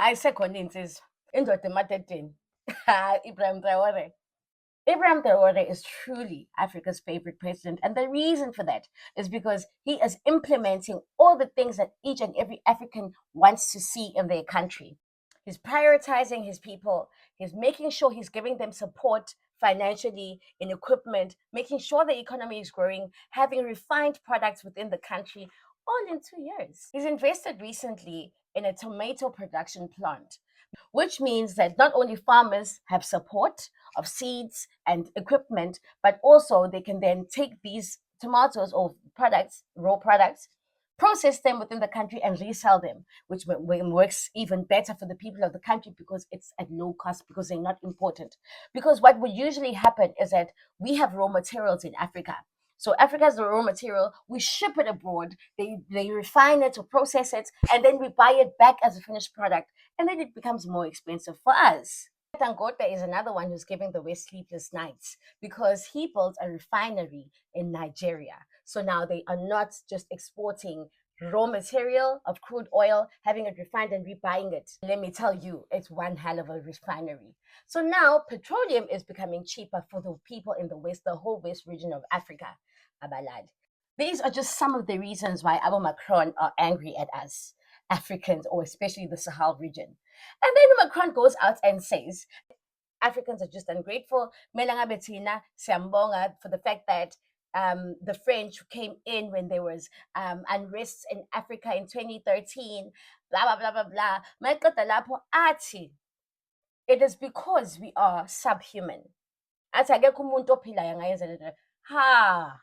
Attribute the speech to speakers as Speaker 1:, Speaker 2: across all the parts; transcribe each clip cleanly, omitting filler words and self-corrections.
Speaker 1: ayisekhona iy'nsizwa indoda emateteni. Ibrahim Traoré. Ibrahim Traoré is truly Africa's favorite president. And the reason for that is because he is implementing all the things that each and every African wants to see in their country. He's prioritizing his people. He's making sure he's giving them support financially, in equipment, making sure the economy is growing, having refined products within the country, all in 2 years. He's invested recently in a tomato production plant, which means that not only farmers have support of seeds and equipment, but also they can then take these tomatoes or products, raw products, process them within the country and resell them, which works even better for the people of the country because it's at low cost, because they're not important. Because what would usually happen is that we have raw materials in Africa. So Africa has the raw material, we ship it abroad, they refine it or process it, and then we buy it back as a finished product, and then it becomes more expensive for us. Dangote is another one who's giving the West sleepless nights because he built a refinery in Nigeria. So now they are not just exporting raw material of crude oil, having it refined and rebuying it. Let me tell you, it's one hell of a refinery. So now petroleum is becoming cheaper for the people in the West, the whole West region of Africa. Abalad. These are just some of the reasons why Abu Macron are angry at us, Africans, or especially the Sahel region. And then Macron goes out and says, Africans are just ungrateful. Melanga Bettina, Siambonga, for the fact that the French came in when there was unrest in Africa in 2013, blah, blah, blah, blah, blah. It is because we are subhuman. Athi akekho umuntu ophilayo angayenza lento. Ha,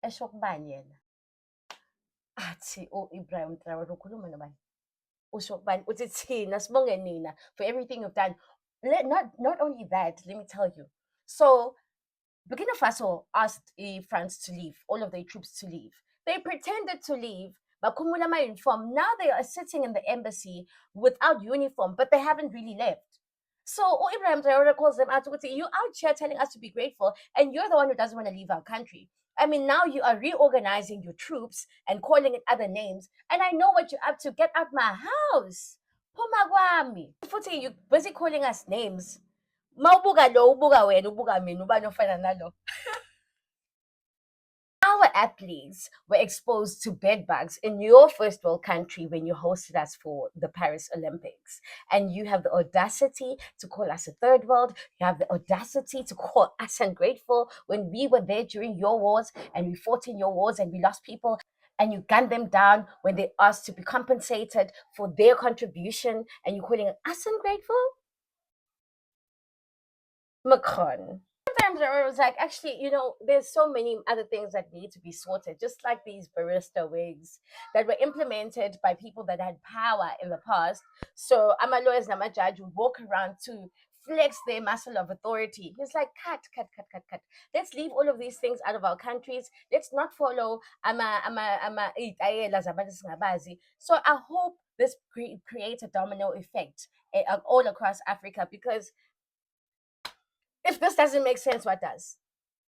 Speaker 1: esho kubani yena? Athi Ibrahim Traoré ukhuluma nobani? Usho kubani? Uthi thina sibonge nina for everything you've done. Not only that, let me tell you. So Burkina Faso asked France to leave, all of their troops to leave. They pretended to leave, but uniform. Now they are sitting in the embassy without uniform, but they haven't really left. So Ibrahim Traoré calls them out to say, you out here telling us to be grateful, and you're the one who doesn't want to leave our country. I mean, now you are reorganizing your troops and calling it other names, and I know what you're up to. Get out my house. Pumagwami. Futhi, you busy calling us names. Mawubuka lo, ubuka wena, ubuka mina, ubani ofana nalo. Our athletes were exposed to bedbugs in your first world country when you hosted us for the Paris Olympics. And you have the audacity to call us a third world. You have the audacity to call us ungrateful when we were there during your wars and we fought in your wars and we lost people. And you gunned them down when they asked to be compensated for their contribution, and you're calling us ungrateful? Macron. Sometimes I was like, actually, there's so many other things that need to be sorted, just like these barista wigs that were implemented by people that had power in the past. So Ama lawyers and Ama judge would walk around to flex their muscle of authority. He's like, cut, cut, cut, cut, cut. Let's leave all of these things out of our countries. Let's not follow So I hope this creates a domino effect all across Africa, because if this doesn't make sense, what does?